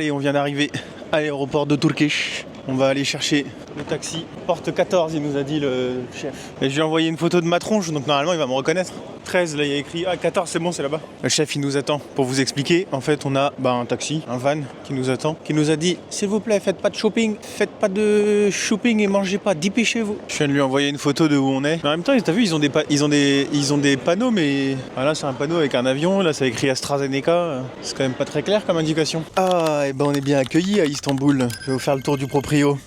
Allez, on vient d'arriver à l'aéroport de Turkish. On va aller chercher le taxi. Porte 14, il nous a dit le chef. Et je lui ai envoyé une photo de ma tronche, donc normalement il va me reconnaître. 13, là il y a écrit. Ah, 14, c'est bon, c'est là-bas. Le chef, il nous attend. Pour vous expliquer, en fait, on a un taxi, un van qui nous attend, qui nous a dit s'il vous plaît, faites pas de shopping, et mangez pas, dépêchez-vous. Je viens de lui envoyer une photo de où on est. Mais en même temps, t'as vu, ils ont des panneaux, mais ah, là c'est un panneau avec un avion, là ça écrit AstraZeneca. C'est quand même pas très clair comme indication. Ah, et on est bien accueillis à Istanbul. Je vais vous faire le tour du proprio.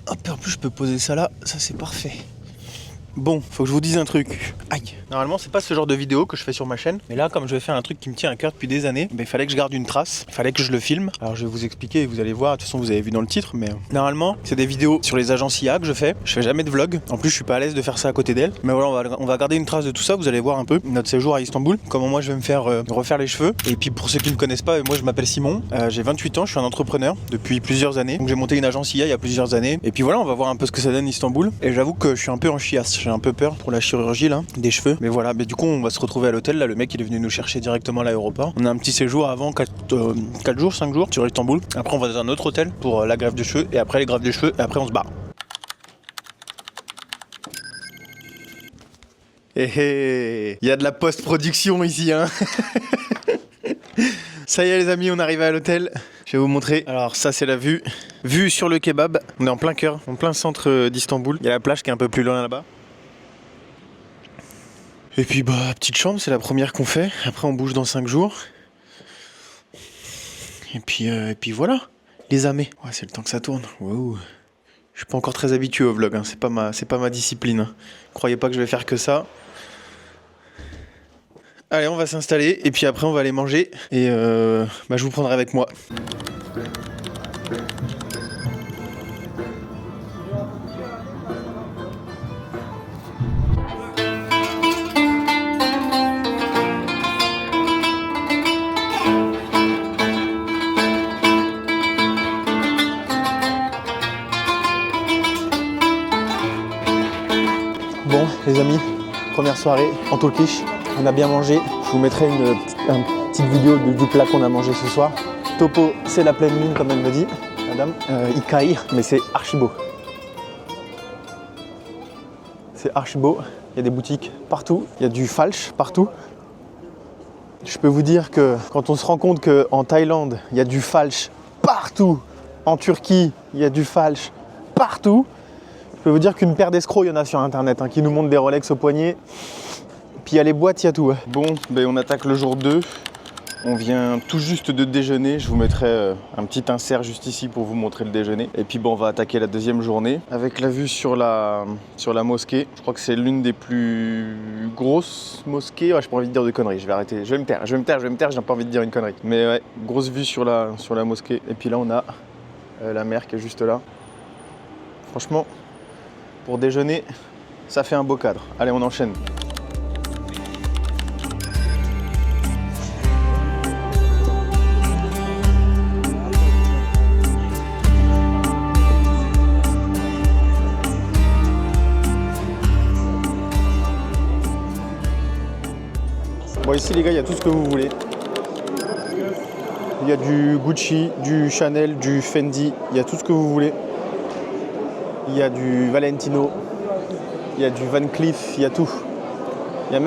Hop, en plus je peux poser ça là, ça c'est parfait. Bon, faut que je vous dise un truc. Aïe. Normalement, c'est pas ce genre de vidéo que je fais sur ma chaîne. Mais là, comme je vais faire un truc qui me tient à cœur depuis des années, il fallait que je garde une trace. Il fallait que je le filme. Alors, je vais vous expliquer, vous allez voir. De toute façon, vous avez vu dans le titre. Mais normalement, c'est des vidéos sur les agences IA que je fais. Je fais jamais de vlog. En plus, je suis pas à l'aise de faire ça à côté d'elle. Mais voilà, on va garder une trace de tout ça. Vous allez voir un peu notre séjour à Istanbul. Comment moi, je vais me faire refaire les cheveux. Et puis, pour ceux qui ne me connaissent pas, moi, je m'appelle Simon. J'ai 28 ans. Je suis un entrepreneur depuis plusieurs années. Donc, j'ai monté une agence IA il y a plusieurs années. Et puis voilà, on va voir un peu ce que ça donne Istanbul. Et j'avoue que je suis un peu en chiasse. J'ai un peu peur pour la chirurgie là, des cheveux. Mais voilà, du coup on va se retrouver à l'hôtel. Là le mec il est venu nous chercher directement à l'aéroport. On a un petit séjour avant 4 jours, 5 jours sur Istanbul. Après on va dans un autre hôtel pour la greffe de cheveux. Et après les greffes de cheveux. Et après on se barre. Il y a de la post-production ici hein. Ça y est les amis, on arrive à l'hôtel. Je vais vous montrer. Alors ça c'est la vue. Vue sur le kebab. On est en plein cœur, en plein centre d'Istanbul. Il y a la plage qui est un peu plus loin là-bas. Et puis petite chambre, c'est la première qu'on fait. Après on bouge dans 5 jours. Et puis voilà, les amis. Ouais, c'est le temps que ça tourne. Wow. Je suis pas encore très habitué au vlog, hein. C'est pas ma discipline. Hein. Croyez pas que je vais faire que ça. Allez, on va s'installer et puis après on va aller manger. Et je vous prendrai avec moi. Bon les amis, première soirée en Turkish, on a bien mangé. Je vous mettrai une petite vidéo du plat qu'on a mangé ce soir. Topo, c'est la pleine lune comme elle me dit, madame. Ikaï, mais c'est archi beau. C'est archi beau, il y a des boutiques partout, il y a du falch partout. Je peux vous dire que quand on se rend compte qu'en Thaïlande, il y a du falch partout, en Turquie, il y a du falch partout, je peux vous dire qu'une paire d'escrocs, il y en a sur internet qui nous montrent des Rolex au poignet. Puis il y a les boîtes, il y a tout. Bon, on attaque le jour 2. On vient tout juste de déjeuner. Je vous mettrai un petit insert juste ici pour vous montrer le déjeuner. Et puis on va attaquer la deuxième journée avec la vue sur la mosquée. Je crois que c'est l'une des plus grosses mosquées. Ouais, j'ai pas envie de dire de conneries, je vais arrêter. Je vais me taire, j'ai pas envie de dire une connerie. Mais ouais, grosse vue sur la mosquée. Et puis là, on a la mer qui est juste là. Franchement, pour déjeuner, ça fait un beau cadre. Allez, on enchaîne. Bon ici les gars, il y a tout ce que vous voulez. Il y a du Gucci, du Chanel, du Fendi, il y a tout ce que vous voulez. Il y a du Valentino, il y a du Van Cleef, il y a tout. Il y a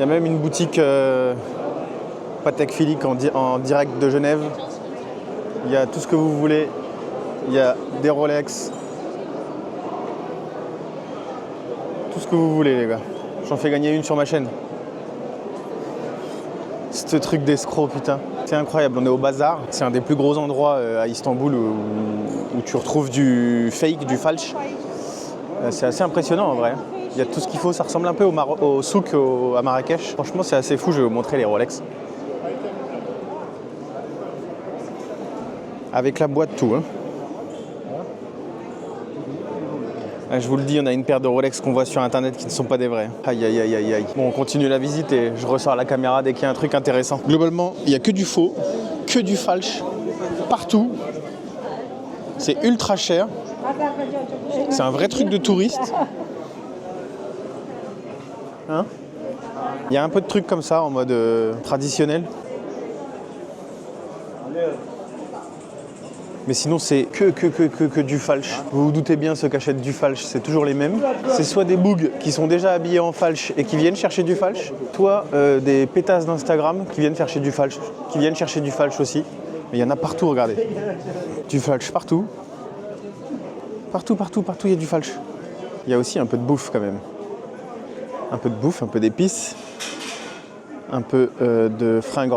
même une boutique Patek Philippe en direct de Genève. Il y a tout ce que vous voulez. Il y a des Rolex. Tout ce que vous voulez les gars. J'en fais gagner une sur ma chaîne. Ce truc d'escroc, putain. C'est incroyable, on est au bazar. C'est un des plus gros endroits à Istanbul où tu retrouves du fake, du falch. C'est assez impressionnant en vrai. Il y a tout ce qu'il faut, ça ressemble un peu au souk à Marrakech. Franchement, c'est assez fou, je vais vous montrer les Rolex. Avec la boîte, tout. Hein. Je vous le dis, on a une paire de Rolex qu'on voit sur internet qui ne sont pas des vrais. Aïe aïe aïe aïe aïe. Bon, on continue la visite et je ressors la caméra dès qu'il y a un truc intéressant. Globalement, il n'y a que du faux, que du falch, partout. C'est ultra cher. C'est un vrai truc de touriste. Hein ? Il y a un peu de trucs comme ça en mode traditionnel. Mais sinon c'est que du falche. Vous vous doutez bien ceux qui achètent du falche, c'est toujours les mêmes. C'est soit des bougs qui sont déjà habillés en falche et qui viennent chercher du falche, soit des pétasses d'Instagram qui viennent chercher du falche, aussi. Mais il y en a partout, regardez. Du falche partout. Partout, il y a du falche. Il y a aussi un peu de bouffe quand même. Un peu de bouffe, un peu d'épices. Un peu de fringues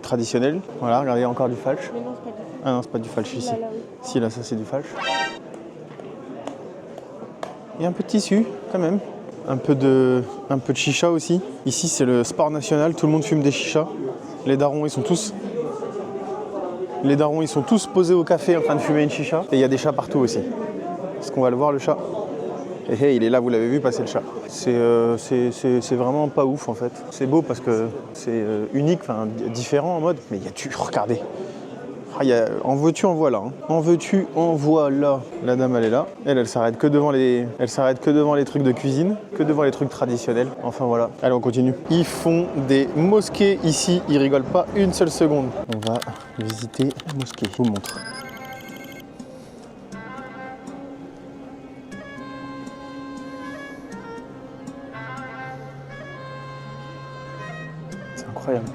traditionnelles. Voilà, regardez, encore du falche. Ah non, c'est pas du falche ici. Si, là, ça c'est du falche. Il y a un peu de tissu, quand même. Un peu de chicha aussi. Ici, c'est le sport national, tout le monde fume des chichas. Les darons, ils sont tous posés au café en train de fumer une chicha. Et il y a des chats partout aussi. Est-ce qu'on va le voir, le chat? Et il est là, vous l'avez vu passer le chat. C'est vraiment pas ouf en fait. C'est beau parce que c'est unique, enfin différent en mode, mais il y a du... Regardez. En veux-tu, en voilà. Hein. En veux-tu, en voilà. La dame, elle est là. Elle s'arrête que devant les trucs de cuisine, que devant les trucs traditionnels. Enfin voilà. Allez, on continue. Ils font des mosquées ici. Ils rigolent pas une seule seconde. On va visiter la mosquée. Je vous montre. C'est incroyable.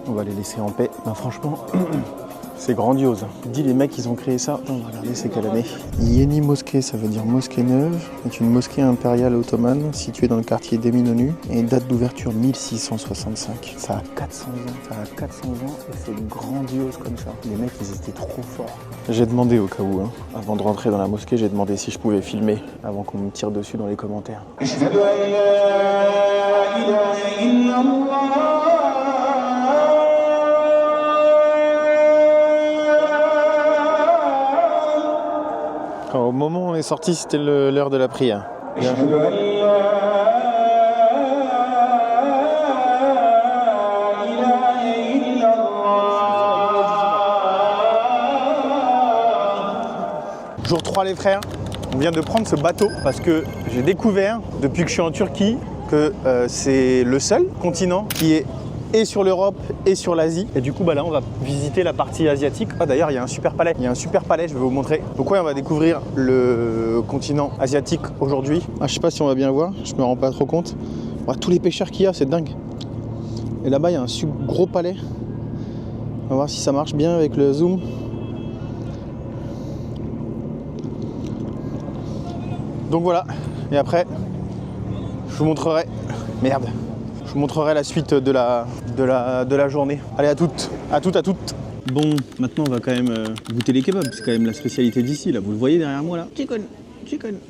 On va les laisser en paix. Ben, franchement, c'est grandiose. Dis les mecs, ils ont créé ça. On va regarder c'est quelle année. Yeni Mosquée, ça veut dire mosquée neuve. C'est une mosquée impériale ottomane située dans le quartier d'Eminönü et date d'ouverture 1665. Ça a 400 ans et c'est grandiose comme ça. Les mecs, ils étaient trop forts. J'ai demandé au cas où, hein, avant de rentrer dans la mosquée, j'ai demandé si je pouvais filmer avant qu'on me tire dessus dans les commentaires. Au moment où on est sorti, c'était l'heure de la prière. Jour 3 les frères, on vient de prendre ce bateau parce que j'ai découvert depuis que je suis en Turquie que c'est le seul continent qui est et sur l'Europe et sur l'Asie. Et du coup, là, on va visiter la partie asiatique. Ah, d'ailleurs, il y a un super palais. Je vais vous montrer. Donc, ouais, on va découvrir le continent asiatique aujourd'hui. Ah, je sais pas si on va bien voir, je me rends pas trop compte. Oh, tous les pêcheurs qu'il y a, c'est dingue. Et là-bas, il y a un gros palais. On va voir si ça marche bien avec le zoom. Donc voilà. Et après, je vous montrerai. Merde. Je vous montrerai la suite de la journée. Allez, à toutes. Bon, maintenant on va quand même goûter les kebabs. C'est quand même la spécialité d'ici, là. Vous le voyez derrière moi, là. Chicken.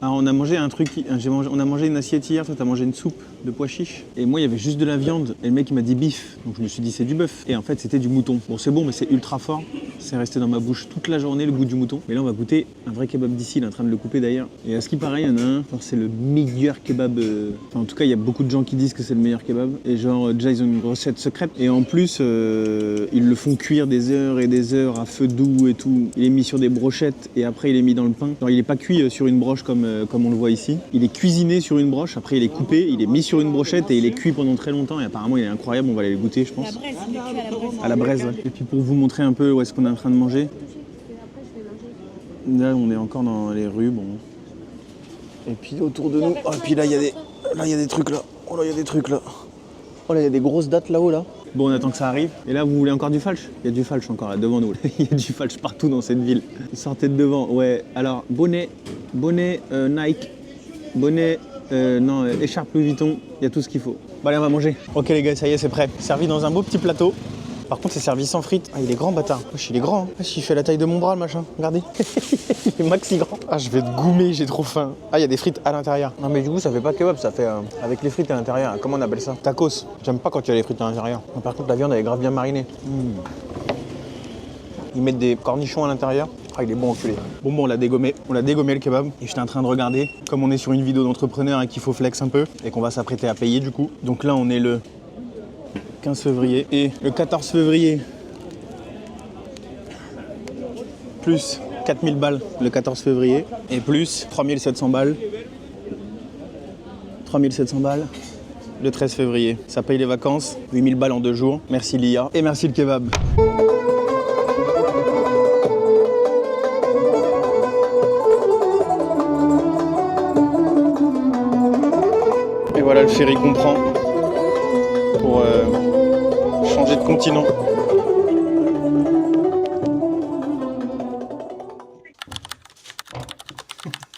Alors on a mangé un truc, on a mangé une assiette hier, toi t'as mangé une soupe de pois chiches. Et moi il y avait juste de la viande et le mec il m'a dit bif. Donc je me suis dit c'est du bœuf. Et en fait c'était du mouton. Bon c'est bon mais c'est ultra fort. C'est resté dans ma bouche toute la journée le goût du mouton. Mais là on va goûter un vrai kebab d'ici, il est en train de le couper d'ailleurs. Et à ce qui paraît il y en a un, c'est le meilleur kebab. Enfin en tout cas il y a beaucoup de gens qui disent que c'est le meilleur kebab. Et genre déjà ils ont une recette secrète. Et en plus ils le font cuire des heures et des heures à feu doux et tout. Il est mis sur des brochettes et après il est mis dans le pain. Alors il est pas cuit sur une broche comme on le voit ici. Il est cuisiné sur une broche, après il est coupé, il est mis sur une brochette et il est cuit pendant très longtemps. Et apparemment il est incroyable, on va aller le goûter je pense. La braise, il est cuit à la braise. Ouais. Et puis pour vous montrer un peu où est-ce qu'on est en train de manger. Là on est encore dans les rues, bon. Et puis autour de nous, oh, et puis là il y a des trucs là. Oh là il y a des trucs là. Oh là il y a des grosses dates là-haut là. Bon, on attend que ça arrive. Et là, vous voulez encore du falche? Il y a du falche encore là, devant nous. Il y a du falche partout dans cette ville. Sortez de devant. Ouais, alors, bonnet Nike, bonnet, écharpe Louis Vuitton. Il y a tout ce qu'il faut. Bon, allez, on va manger. Ok, les gars, ça y est, c'est prêt. Servi dans un beau petit plateau. Par contre, c'est servi sans frites. Ah, il est grand, bâtard. Wesh, il est grand. Hein. Wesh, il fait la taille de mon bras, le machin. Regardez. Il est maxi grand. Ah, je vais te goumer, j'ai trop faim. Ah, il y a des frites à l'intérieur. Non, mais du coup, ça fait pas kebab, ça fait avec les frites à l'intérieur. Comment on appelle ça? Tacos. J'aime pas quand il y a les frites à l'intérieur. Par contre, la viande, elle est grave bien marinée. Ils mettent des cornichons à l'intérieur. Ah, il est bon enculé. Bon, on l'a dégommé. On l'a dégommé le kebab. Et j'étais en train de regarder, comme on est sur une vidéo d'entrepreneur et qu'il faut flex un peu, et qu'on va s'apprêter à payer du coup. Donc là, on est le 15 février. Et le 14 février, plus 4000 balles le 14 février. Et plus 3700 balles. 3700 balles le 13 février. Ça paye les vacances. 8000 balles en 2 jours. Merci l'IA. Et merci le kebab. Et voilà, le ferry qu'on prend pour changer de continent.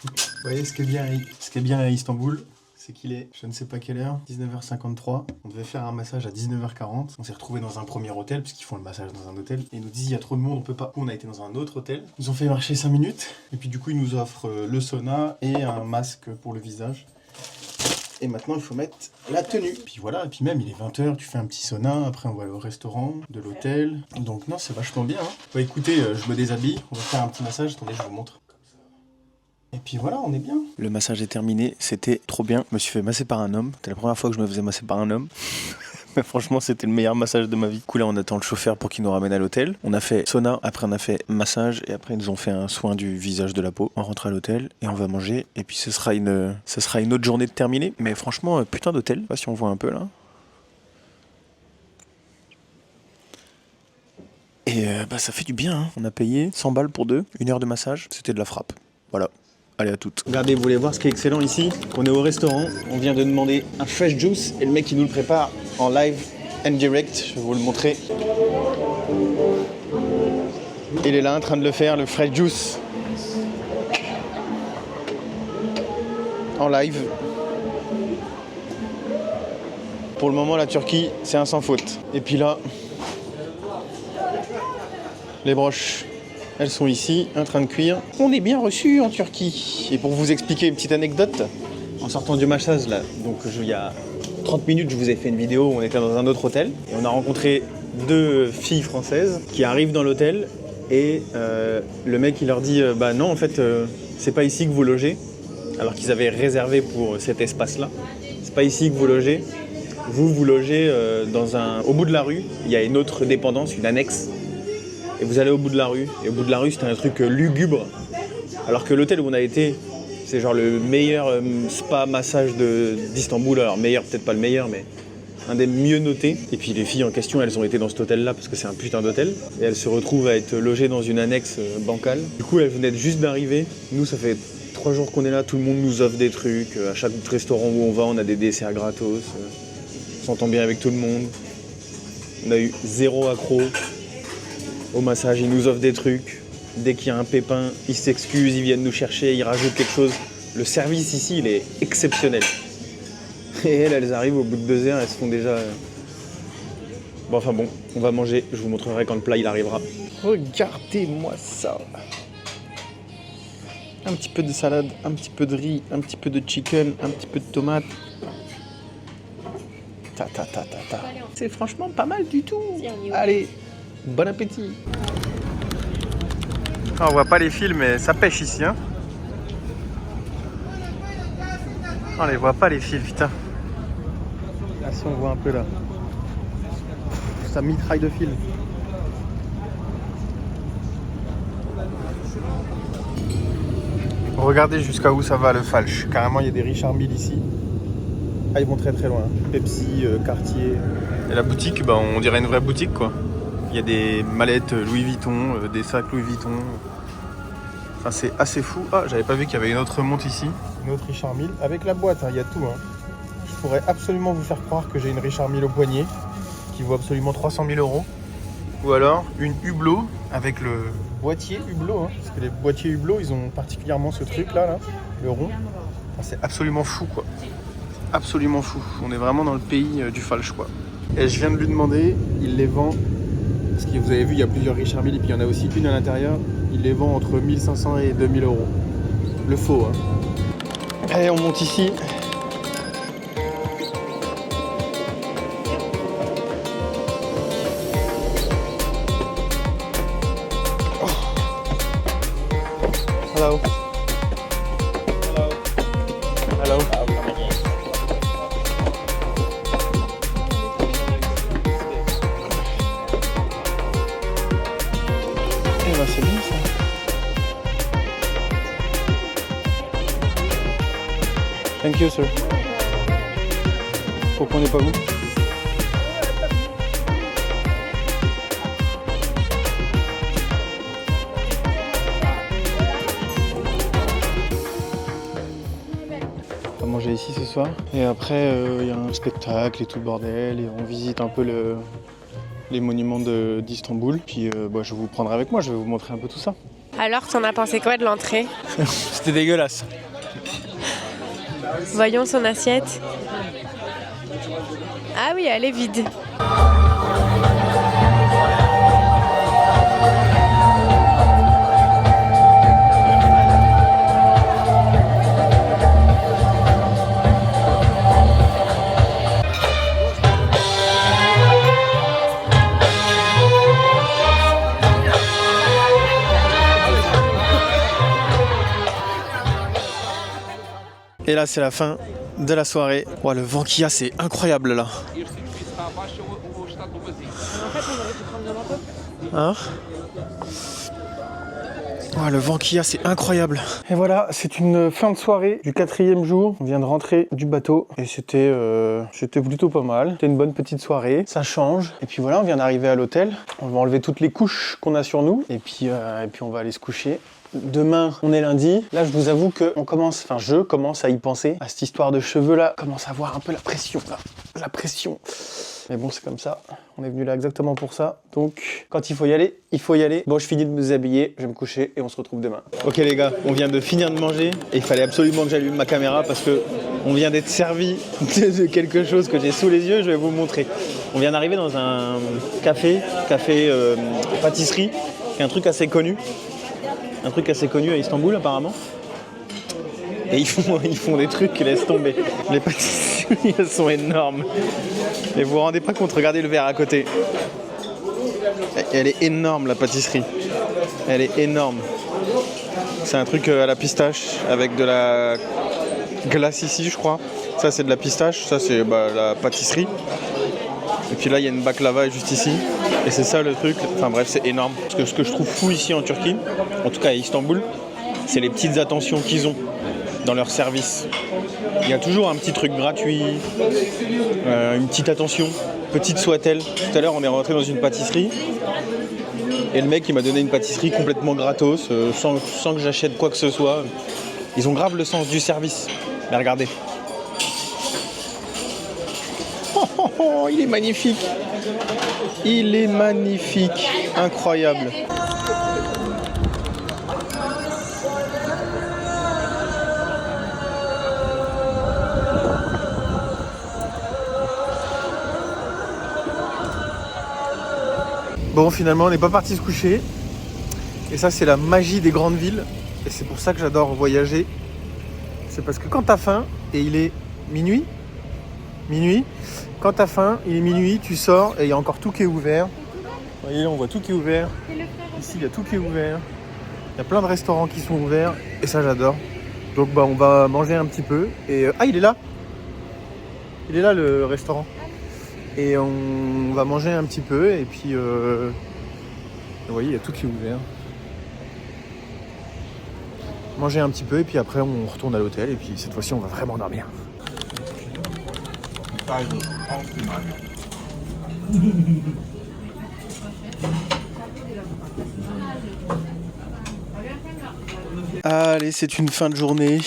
Vous voyez, ce qui est bien à Istanbul, c'est qu'il est, je ne sais pas quelle heure, 19h53. On devait faire un massage à 19h40. On s'est retrouvé dans un premier hôtel, puisqu'ils font le massage dans un hôtel. Et ils nous disent, il y a trop de monde, on peut pas. On a été dans un autre hôtel. Ils nous ont fait marcher 5 minutes. Et puis du coup, ils nous offrent le sauna et un masque pour le visage. Et maintenant, il faut mettre la tenue. Puis voilà, et puis même, il est 20h, tu fais un petit sauna. Après, on va aller au restaurant de l'hôtel. Donc non, c'est vachement bien. Hein. Bah écoutez, je me déshabille. On va faire un petit massage. Attendez, je vous montre. Et puis voilà, on est bien. Le massage est terminé, c'était trop bien. Je me suis fait masser par un homme. C'était la première fois que je me faisais masser par un homme. Mais franchement, c'était le meilleur massage de ma vie. Du coup, là, on attend le chauffeur pour qu'il nous ramène à l'hôtel. On a fait sauna, après on a fait massage et après ils nous ont fait un soin du visage, de la peau. On rentre à l'hôtel et on va manger. Et puis ce sera une autre journée de terminée. Mais franchement, putain d'hôtel. Je sais pas si on voit un peu là. Et ça fait du bien. Hein. On a payé 100 balles pour 2, 1 heure de massage. C'était de la frappe. Voilà. Allez, à toutes. Regardez, vous voulez voir ce qui est excellent ici? On est au restaurant, on vient de demander un fresh juice et le mec il nous le prépare en live and direct. Je vais vous le montrer. Il est là en train de le faire, le fresh juice. En live. Pour le moment, la Turquie, c'est un sans faute. Et puis là, les broches. Elles sont ici, en train de cuire. On est bien reçus en Turquie. Et pour vous expliquer une petite anecdote, en sortant du massage là, donc il y a 30 minutes, je vous ai fait une vidéo où on était dans un autre hôtel. Et on a rencontré 2 filles françaises qui arrivent dans l'hôtel. Et le mec, il leur dit, bah non, en fait, c'est pas ici que vous logez. Alors qu'ils avaient réservé pour cet espace-là. C'est pas ici que vous logez. Vous logez au bout de la rue. Il y a une autre dépendance, une annexe. Et vous allez au bout de la rue. Et au bout de la rue, c'était un truc lugubre. Alors que l'hôtel où on a été, c'est genre le meilleur spa massage d'Istanbul. Alors meilleur, peut-être pas le meilleur, mais un des mieux notés. Et puis les filles en question, elles ont été dans cet hôtel-là parce que c'est un putain d'hôtel. Et elles se retrouvent à être logées dans une annexe bancale. Du coup, elles venaient juste d'arriver. Nous, ça fait 3 jours qu'on est là. Tout le monde nous offre des trucs. À chaque restaurant où on va, on a des desserts gratos. On s'entend bien avec tout le monde. On a eu 0 accro. Au massage, ils nous offrent des trucs. Dès qu'il y a un pépin, ils s'excusent, ils viennent nous chercher, ils rajoutent quelque chose. Le service ici, il est exceptionnel. Et elles arrivent au bout de 2 heures, elles se font déjà... Bon, enfin bon, on va manger. Je vous montrerai quand le plat il arrivera. Regardez-moi ça. Un petit peu de salade, un petit peu de riz, un petit peu de chicken, un petit peu de tomate. C'est franchement pas mal du tout. Allez. Bon appétit. On voit pas les fils, mais ça pêche ici. Hein. On les voit pas les fils, putain. Ah si, on voit un peu là. Ça mitraille de fils. Regardez jusqu'à où ça va le falche. Carrément, il y a des Richard Mille ici. Ah, ils vont très très loin. Pepsi, Cartier. Et la boutique, on dirait une vraie boutique quoi. Il y a des mallettes Louis Vuitton, des sacs Louis Vuitton. Enfin, c'est assez fou. Ah, j'avais pas vu qu'il y avait une autre montre ici. Une autre Richard Mille. Avec la boîte, il y a tout. Hein. Je pourrais absolument vous faire croire que j'ai une Richard Mille au poignet qui vaut absolument 300 000 €. Ou alors une Hublot avec le boîtier Hublot. Hein, parce que les boîtiers Hublot, ils ont particulièrement ce truc là, le rond. Enfin, c'est absolument fou quoi. Absolument fou. On est vraiment dans le pays du falche quoi. Et je viens de lui demander, il les vend... Parce que vous avez vu, il y a plusieurs Richard Mille et puis il y en a aussi une à l'intérieur. Il les vend entre 1500 et 2000 €. Le faux. Hein. Allez, on monte ici. Oh. Hello. Hello. Hello. Thank you, sir. Pourquoi on n'est pas vous? On va manger ici ce soir. Et après, il y a un spectacle et tout le bordel. Et on visite un peu les monuments d'Istanbul. Puis je vous prendrai avec moi, je vais vous montrer un peu tout ça. Alors, t'en as pensé quoi de l'entrée? C'était dégueulasse. Voyons son assiette. Ah oui, elle est vide. Et là, c'est la fin de la soirée. Wow, le vent qu'il y a, c'est incroyable là. Hein? Oh, le vent qu'il y a, c'est incroyable. Et voilà, c'est une fin de soirée du 4e jour. On vient de rentrer du bateau et c'était plutôt pas mal. C'était une bonne petite soirée, ça change. Et puis voilà, on vient d'arriver à l'hôtel. On va enlever toutes les couches qu'on a sur nous et puis on va aller se coucher. Demain, on est lundi. Là, je vous avoue que je commence à y penser, à cette histoire de cheveux là. Je commence à avoir un peu la pression là. La pression. Mais bon, c'est comme ça. On est venu là exactement pour ça. Donc, quand il faut y aller, il faut y aller. Bon, je finis de me déshabiller, je vais me coucher et on se retrouve demain. Ok les gars, on vient de finir de manger et il fallait absolument que j'allume ma caméra parce que on vient d'être servi de quelque chose que j'ai sous les yeux. Je vais vous montrer. On vient d'arriver dans un café pâtisserie, qui est un truc assez connu. Un truc assez connu à Istanbul apparemment. Et ils font des trucs qui laissent tomber. Les pâtisseries, elles sont énormes. Et vous vous rendez pas compte, regardez le verre à côté. Elle est énorme la pâtisserie. Elle est énorme. C'est un truc à la pistache avec de la glace ici je crois. Ça c'est de la pistache, ça c'est la pâtisserie. Et puis là il y a une baklava juste ici. Et c'est ça le truc, enfin bref c'est énorme. Parce que ce que je trouve fou ici en Turquie, en tout cas à Istanbul, c'est les petites attentions qu'ils ont dans leur service. Il y a toujours un petit truc gratuit, une petite attention, petite soit-elle. Tout à l'heure on est rentré dans une pâtisserie et le mec il m'a donné une pâtisserie complètement gratos, sans que j'achète quoi que ce soit. Ils ont grave le sens du service. Mais regardez. Oh, il est magnifique. Il est magnifique. Incroyable. Bon, finalement, on n'est pas parti se coucher. Et ça, c'est la magie des grandes villes. Et c'est pour ça que j'adore voyager. C'est parce que quand t'as faim, et il est minuit, quand t'as faim, il est minuit, tu sors et il y a encore tout qui est ouvert. Vous voyez, on voit tout qui est ouvert. Ici, il y a tout qui est ouvert. Il y a plein de restaurants qui sont ouverts. Et ça, j'adore. Donc, on va manger un petit peu. Et il est là. Il est là, le restaurant. Et on va manger un petit peu. Et puis, vous voyez, il y a tout qui est ouvert. Manger un petit peu. Et puis après, on retourne à l'hôtel. Et puis, cette fois-ci, on va vraiment dormir. Allez, c'est une fin de journée,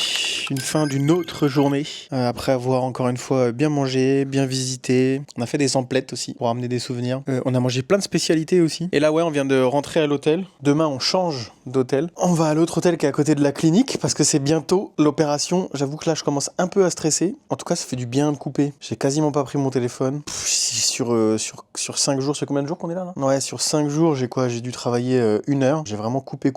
une fin d'une autre journée. Après avoir encore une fois bien mangé, bien visité. On a fait des emplettes aussi pour ramener des souvenirs. On a mangé plein de spécialités aussi. Et là, ouais, on vient de rentrer à l'hôtel. Demain, on change d'hôtel. On va à l'autre hôtel qui est à côté de la clinique parce que c'est bientôt l'opération. J'avoue que là, je commence un peu à stresser. En tout cas, ça fait du bien de couper. J'ai quasiment pas pris mon téléphone. Sur 5 jours, c'est combien de jours qu'on est là? Ouais, sur 5 jours, j'ai dû travailler 1 heure. J'ai vraiment coupé.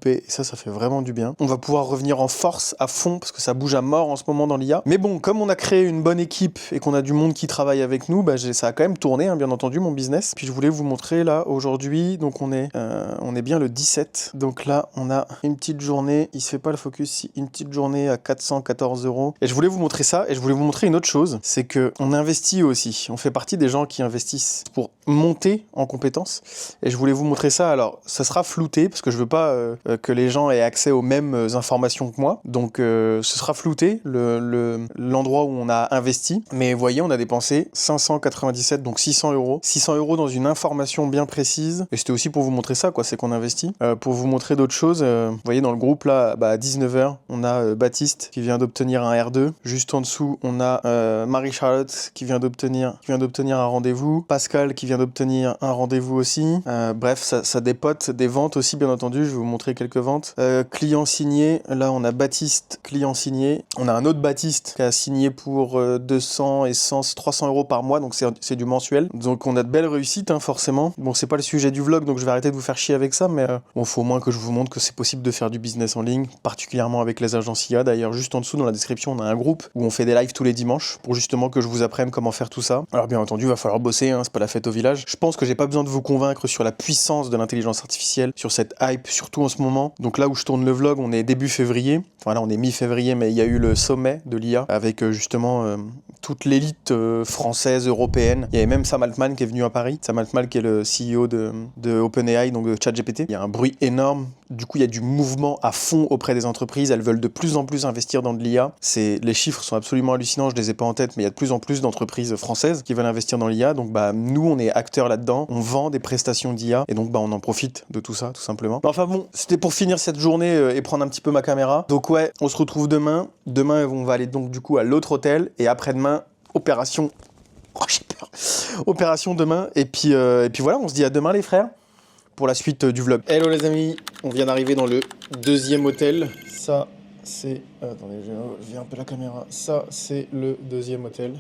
Et ça fait vraiment du bien. On va pouvoir revenir en force, à fond, parce que ça bouge à mort en ce moment dans l'IA. Mais bon, comme on a créé une bonne équipe et qu'on a du monde qui travaille avec nous, ça a quand même tourné, hein, bien entendu, mon business. Puis je voulais vous montrer là, aujourd'hui, donc on est bien le 17. Donc là, on a une petite journée, il se fait pas le focus ici, une petite journée à 414 €. Et je voulais vous montrer ça, et je voulais vous montrer une autre chose, c'est que on investit aussi. On fait partie des gens qui investissent pour monter en compétences. Et je voulais vous montrer ça. Alors, ça sera flouté, parce que je veux pas que les gens aient accès aux mêmes informations que moi. Donc ce sera flouté, l'endroit où on a investi. Mais vous voyez, on a dépensé 597, donc 600 euros. 600 euros dans une information bien précise. Et c'était aussi pour vous montrer ça, quoi, c'est qu'on investit. Pour vous montrer d'autres choses, vous voyez, dans le groupe, là, à 19h, on a Baptiste qui vient d'obtenir un R2. Juste en dessous, on a Marie-Charlotte qui vient d'obtenir un rendez-vous. Pascal qui vient d'obtenir un rendez-vous aussi. Bref, ça dépote des ventes aussi, bien entendu. Je vais vous montrer quelques ventes. Client signé. Là, on a Baptiste, client signé. On a un autre Baptiste qui a signé pour 200 et 100, 300 euros par mois. Donc, c'est du mensuel. Donc, on a de belles réussites, hein, forcément. Bon, c'est pas le sujet du vlog, donc je vais arrêter de vous faire chier avec ça. Mais bon, faut au moins que je vous montre que c'est possible de faire du business en ligne, particulièrement avec les agences IA. D'ailleurs, juste en dessous, dans la description, on a un groupe où on fait des lives tous les dimanches pour justement que je vous apprenne comment faire tout ça. Alors, bien entendu, il va falloir bosser, hein, c'est pas la fête au village. Je pense que j'ai pas besoin de vous convaincre sur la puissance de l'intelligence artificielle, sur cette hype, surtout en ce moment. Donc là où je tourne le vlog, on est début février. Enfin là, on est mi-février, mais il y a eu le sommet de l'IA avec justement toute l'élite française, européenne. Il y avait même Sam Altman qui est venu à Paris. Sam Altman qui est le CEO de OpenAI, donc de ChatGPT. Il y a un bruit énorme. Du coup, il y a du mouvement à fond auprès des entreprises. Elles veulent de plus en plus investir dans de l'IA. Les chiffres sont absolument hallucinants, je les ai pas en tête, mais il y a de plus en plus d'entreprises françaises qui veulent investir dans l'IA. Donc nous, on est acteurs là-dedans. On vend des prestations d'IA et donc on en profite de tout ça, tout simplement. Enfin bon, c'était pour finir cette journée et prendre un petit peu ma caméra. Donc ouais, on se retrouve demain. Demain, on va aller donc du coup à l'autre hôtel et après-demain, opération. Oh, j'ai peur. Opération demain. Et puis voilà, on se dit à demain les frères pour la suite du vlog. Hello les amis, on vient d'arriver dans le deuxième hôtel. Ça, c'est... Attendez, je viens un peu la caméra. Ça, c'est le deuxième hôtel,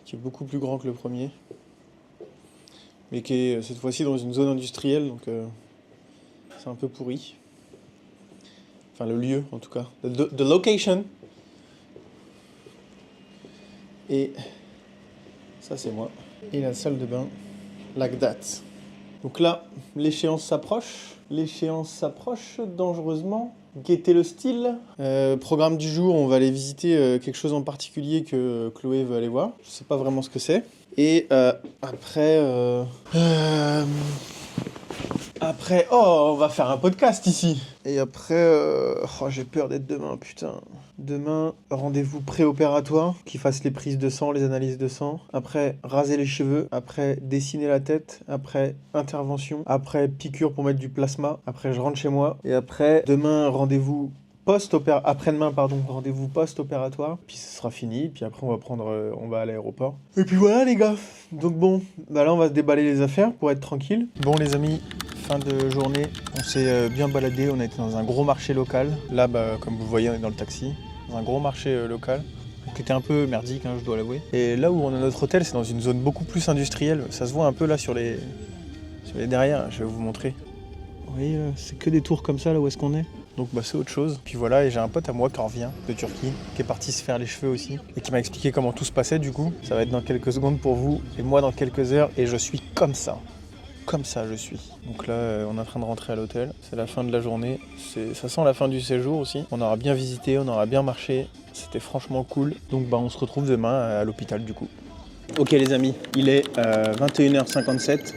qui est beaucoup plus grand que le premier, mais qui est cette fois-ci dans une zone industrielle, donc c'est un peu pourri. Enfin, le lieu, en tout cas. The location. Et ça, c'est moi. Et la salle de bain, like that. Donc là, l'échéance s'approche. L'échéance s'approche dangereusement. Guettez le style. Programme du jour, on va aller visiter quelque chose en particulier que Chloé veut aller voir. Je sais pas vraiment ce que c'est. Et après, on va faire un podcast ici. Et après, j'ai peur d'être demain, putain. Demain, rendez-vous préopératoire, qui fasse les prises de sang, les analyses de sang. Après, raser les cheveux. Après, dessiner la tête. Après, intervention. Après, piqûre pour mettre du plasma. Après, je rentre chez moi. Et après, demain, rendez-vous après-demain, rendez-vous post-opératoire, puis ce sera fini, puis après on va à l'aéroport. Et puis voilà les gars, donc bon, là on va se déballer les affaires pour être tranquille. Bon les amis, fin de journée, on s'est bien baladé, on a été dans un gros marché local. Là, comme vous voyez, on est dans le taxi, dans un gros marché local, qui était un peu merdique, hein, je dois l'avouer. Et là où on a notre hôtel, c'est dans une zone beaucoup plus industrielle, ça se voit un peu là sur les derrière, je vais vous montrer. Vous voyez, c'est que des tours comme ça là où est-ce qu'on est. Donc c'est autre chose. Puis voilà, et j'ai un pote à moi qui en revient de Turquie, qui est parti se faire les cheveux aussi, et qui m'a expliqué comment tout se passait du coup. Ça va être dans quelques secondes pour vous, et moi dans quelques heures, et je suis comme ça. Comme ça je suis. Donc là, on est en train de rentrer à l'hôtel. C'est la fin de la journée. Ça sent la fin du séjour aussi. On aura bien visité, on aura bien marché. C'était franchement cool. Donc on se retrouve demain à l'hôpital du coup. Ok les amis, il est 21h57.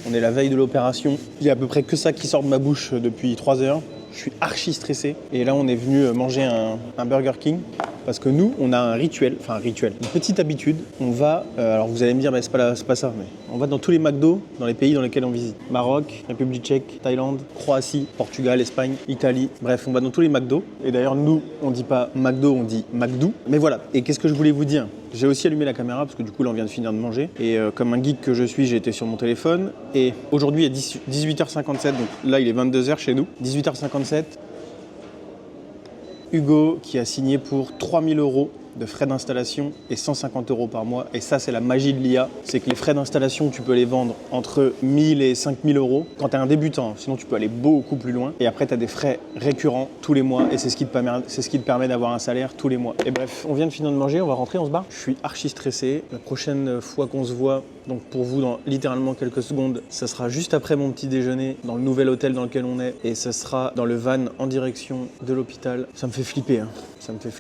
On est la veille de l'opération. Il y a à peu près que ça qui sort de ma bouche depuis 3 heures. Je suis archi stressé. Et là, on est venu manger un Burger King. Parce que nous, on a un rituel, une petite habitude. On va, alors vous allez me dire, c'est pas ça, mais on va dans tous les McDo, dans les pays dans lesquels on visite. Maroc, République tchèque, Thaïlande, Croatie, Portugal, Espagne, Italie. Bref, on va dans tous les McDo. Et d'ailleurs, nous, on dit pas McDo, on dit McDo. Mais voilà. Et qu'est-ce que je voulais vous dire ? J'ai aussi allumé la caméra parce que du coup, là, on vient de finir de manger. Et comme un geek que je suis, j'ai été sur mon téléphone. Et aujourd'hui, il est 18h57, donc là, il est 22h chez nous. 18h57. Hugo qui a signé pour 3 000 € de frais d'installation et 150 € par mois. Et ça, c'est la magie de l'IA. C'est que les frais d'installation, tu peux les vendre entre 1 000 et 5 000 € quand tu es un débutant. Sinon, tu peux aller beaucoup plus loin. Et après, tu as des frais récurrents tous les mois. Et c'est ce qui te permet d'avoir un salaire tous les mois. Et bref, on vient de finir de manger, on va rentrer, on se barre. Je suis archi stressé. La prochaine fois qu'on se voit, donc pour vous, dans littéralement quelques secondes, ça sera juste après mon petit déjeuner dans le nouvel hôtel dans lequel on est. Et ça sera dans le van en direction de l'hôpital. Ça me fait flipper, hein. Ça me fait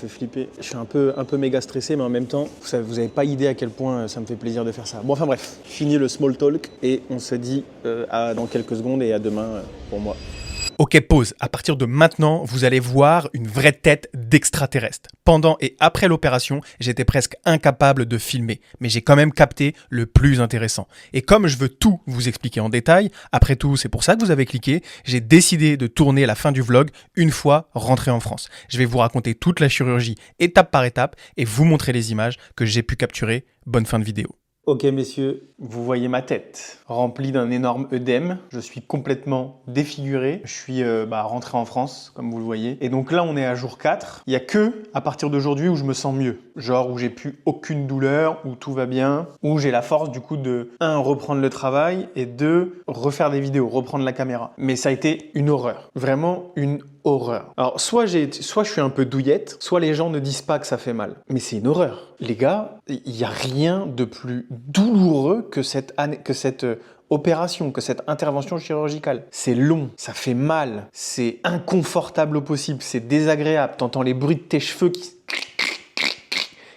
flipper. Je suis un peu méga stressé, mais en même temps, vous avez pas idée à quel point ça me fait plaisir de faire ça. Bon, enfin bref, fini le small talk et on se dit dans quelques secondes et à demain pour moi. Ok, pause. À partir de maintenant, vous allez voir une vraie tête d'extraterrestre. Pendant et après l'opération, j'étais presque incapable de filmer, mais j'ai quand même capté le plus intéressant. Et comme je veux tout vous expliquer en détail, après tout, c'est pour ça que vous avez cliqué, j'ai décidé de tourner la fin du vlog une fois rentré en France. Je vais vous raconter toute la chirurgie étape par étape et vous montrer les images que j'ai pu capturer. Bonne fin de vidéo. Ok messieurs, vous voyez ma tête remplie d'un énorme œdème. Je suis complètement défiguré. Je suis rentré en France, comme vous le voyez. Et donc là, on est à jour 4. Il n'y a que à partir d'aujourd'hui où je me sens mieux. Genre où j'ai plus aucune douleur, où tout va bien, où j'ai la force du coup de 1. Reprendre le travail et 2. Refaire des vidéos, reprendre la caméra. Mais ça a été une horreur. Vraiment une horreur. Alors soit je suis un peu douillette, soit les gens ne disent pas que ça fait mal. Mais c'est une horreur. Les gars, il n'y a rien de plus douloureux que cette opération, que cette intervention chirurgicale. C'est long, ça fait mal, c'est inconfortable au possible, c'est désagréable. T'entends les bruits de tes cheveux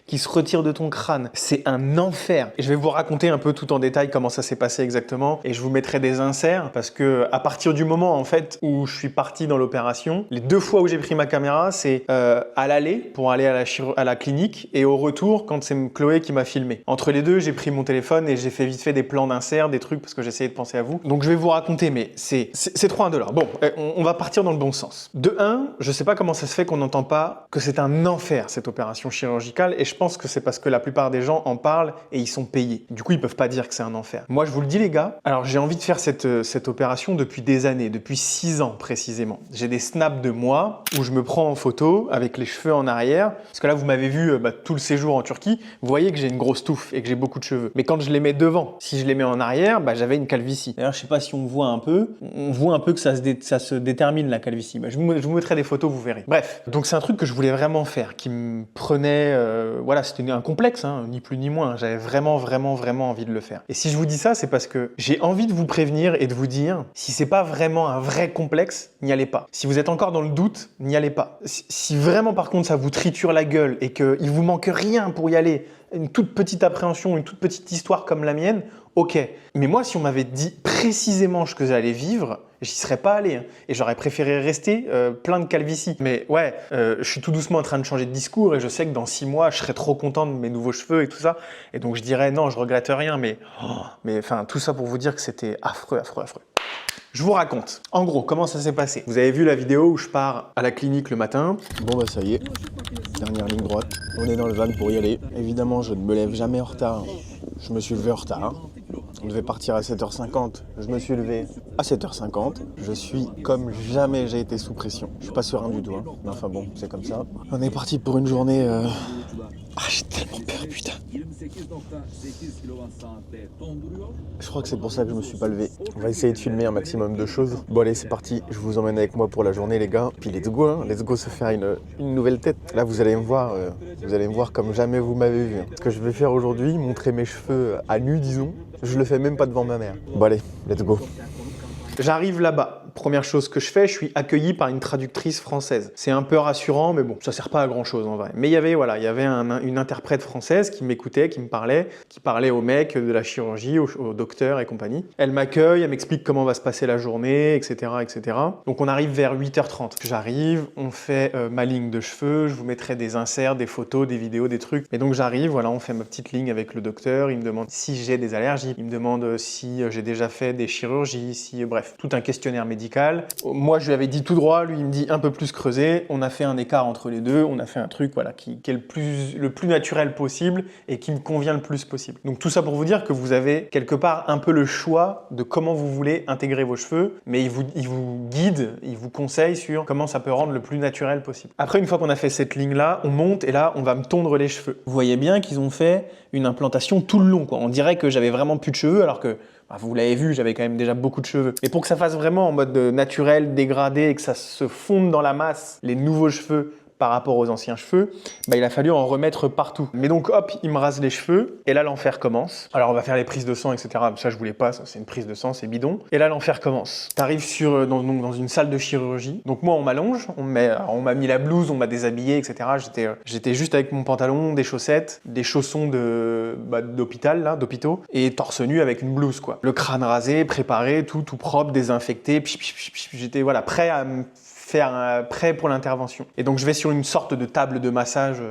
qui se retirent de ton crâne. C'est un enfer. Et je vais vous raconter un peu tout en détail comment ça s'est passé exactement. Et je vous mettrai des inserts parce que à partir du moment en fait où je suis parti dans l'opération, les 2 fois où j'ai pris ma caméra, c'est à l'aller pour aller à la clinique et au retour quand c'est Chloé qui m'a filmé. Entre les deux, j'ai pris mon téléphone et j'ai fait vite fait des plans d'inserts, des trucs parce que j'essayais de penser à vous. Donc je vais vous raconter, mais c'est trop indolore. Bon, on va partir dans le bon sens. De 1, je sais pas comment ça se fait qu'on n'entend pas que c'est un enfer cette opération chirurgicale et je pense que c'est parce que la plupart des gens en parlent et ils sont payés. Du coup, ils peuvent pas dire que c'est un enfer. Moi, je vous le dis les gars, alors j'ai envie de faire cette opération depuis des années, depuis 6 ans précisément. J'ai des snaps de moi où je me prends en photo avec les cheveux en arrière. Parce que là, vous m'avez vu tout le séjour en Turquie, vous voyez que j'ai une grosse touffe et que j'ai beaucoup de cheveux. Mais quand je les mets devant, si je les mets en arrière, j'avais une calvitie. D'ailleurs, je sais pas si on voit un peu, que ça se détermine la calvitie. Je vous mettrai des photos, vous verrez. Bref, donc c'est un truc que je voulais vraiment faire, qui me prenait, voilà, c'était un complexe, hein, ni plus ni moins. J'avais vraiment envie de le faire. Et si je vous dis ça, c'est parce que j'ai envie de vous prévenir et de vous dire, si c'est pas vraiment un vrai complexe, n'y allez pas. Si vous êtes encore dans le doute, n'y allez pas. Si vraiment par contre ça vous triture la gueule et qu'il vous manque rien pour y aller, une toute petite appréhension, une toute petite histoire comme la mienne, ok. Mais moi, si on m'avait dit précisément ce que j'allais vivre, j'y serais pas allé. Hein. Et j'aurais préféré rester plein de calvitie. Mais ouais, je suis tout doucement en train de changer de discours et je sais que dans 6 mois, je serai trop content de mes nouveaux cheveux et tout ça. Et donc je dirais non, je regrette rien. Mais enfin, tout ça pour vous dire que c'était affreux. Je vous raconte. En gros, comment ça s'est passé? Vous avez vu la vidéo où je pars à la clinique le matin. Bon ça y est, dernière ligne droite. On est dans le van pour y aller. Évidemment, je ne me lève jamais en retard. Je me suis levé en retard. On devait partir à 7h50. Je me suis levé à 7h50. Je suis comme jamais j'ai été sous pression. Je suis pas serein du tout. Hein. Mais enfin bon, c'est comme ça. On est parti pour une journée... Ah, j'ai tellement peur, putain. Je crois que c'est pour ça que je me suis pas levé. On va essayer de filmer un maximum de choses. Bon allez, c'est parti. Je vous emmène avec moi pour la journée, les gars. Puis let's go, hein. Let's go se faire une nouvelle tête. Là, vous allez me voir comme jamais vous m'avez vu. Ce que je vais faire aujourd'hui, montrer mes cheveux à nu, disons. Je le fais même pas devant ma mère. Bon allez, let's go. J'arrive là-bas. Première chose que je fais, je suis accueilli par une traductrice française. C'est un peu rassurant, mais bon, ça sert pas à grand chose en vrai. Mais il y avait une interprète française qui m'écoutait, qui parlait au mec de la chirurgie, au docteur et compagnie. Elle m'accueille, elle m'explique comment va se passer la journée, etc., etc. Donc on arrive vers 8h30. J'arrive, on fait ma ligne de cheveux, je vous mettrai des inserts, des photos, des vidéos, des trucs. Et donc j'arrive, voilà, on fait ma petite ligne avec le docteur, il me demande si j'ai des allergies, il me demande si j'ai déjà fait des chirurgies, bref, tout un questionnaire médical. Moi, je lui avais dit tout droit, lui, il me dit un peu plus creusé. On a fait un écart entre les deux, on a fait un truc voilà, qui est le plus naturel possible et qui me convient le plus possible. Donc tout ça pour vous dire que vous avez quelque part un peu le choix de comment vous voulez intégrer vos cheveux, mais il vous guide, il vous conseille sur comment ça peut rendre le plus naturel possible. Après, une fois qu'on a fait cette ligne-là, on monte et là, on va me tondre les cheveux. Vous voyez bien qu'ils ont fait une implantation tout le long, quoi. On dirait que j'avais vraiment plus de cheveux alors que vous l'avez vu, j'avais quand même déjà beaucoup de cheveux. Et pour que ça fasse vraiment en mode naturel, dégradé et que ça se fonde dans la masse, les nouveaux cheveux par rapport aux anciens cheveux, bah, il a fallu en remettre partout. Mais donc hop, il me rase les cheveux et là l'enfer commence. Alors on va faire les prises de sang, etc. Ça je voulais pas, ça c'est une prise de sang, c'est bidon. Et là l'enfer commence. T'arrives dans une salle de chirurgie. Donc moi on m'allonge, on m'a mis la blouse, on m'a déshabillé, etc. J'étais juste avec mon pantalon, des chaussettes, des chaussons d'hôpital, là, d'hôpitaux, et torse nu avec une blouse, quoi. Le crâne rasé, préparé, tout propre, désinfecté. J'étais voilà, prêt pour l'intervention. Et donc je vais sur une sorte de table de massage,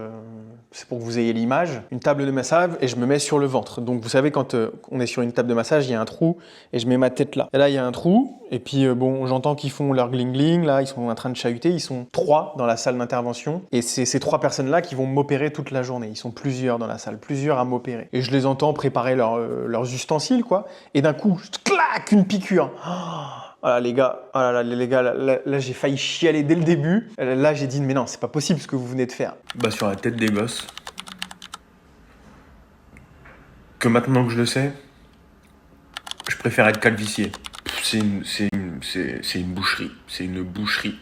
c'est pour que vous ayez l'image, une table de massage et je me mets sur le ventre. Donc vous savez quand on est sur une table de massage, il y a un trou et je mets ma tête là. Et là il y a un trou et puis bon, j'entends qu'ils font leur gling-gling, là ils sont en train de chahuter, ils sont 3 dans la salle d'intervention et c'est ces 3 personnes-là qui vont m'opérer toute la journée. Ils sont plusieurs dans la salle, plusieurs à m'opérer. Et je les entends préparer leurs ustensiles, quoi. Et d'un coup, clac, une piqûre. Ah les gars, là j'ai failli chialer dès le début. Là j'ai dit mais non, c'est pas possible ce que vous venez de faire. Bah sur la tête des gosses. Que maintenant que je le sais, je préfère être calvifié. C'est une boucherie. C'est une boucherie.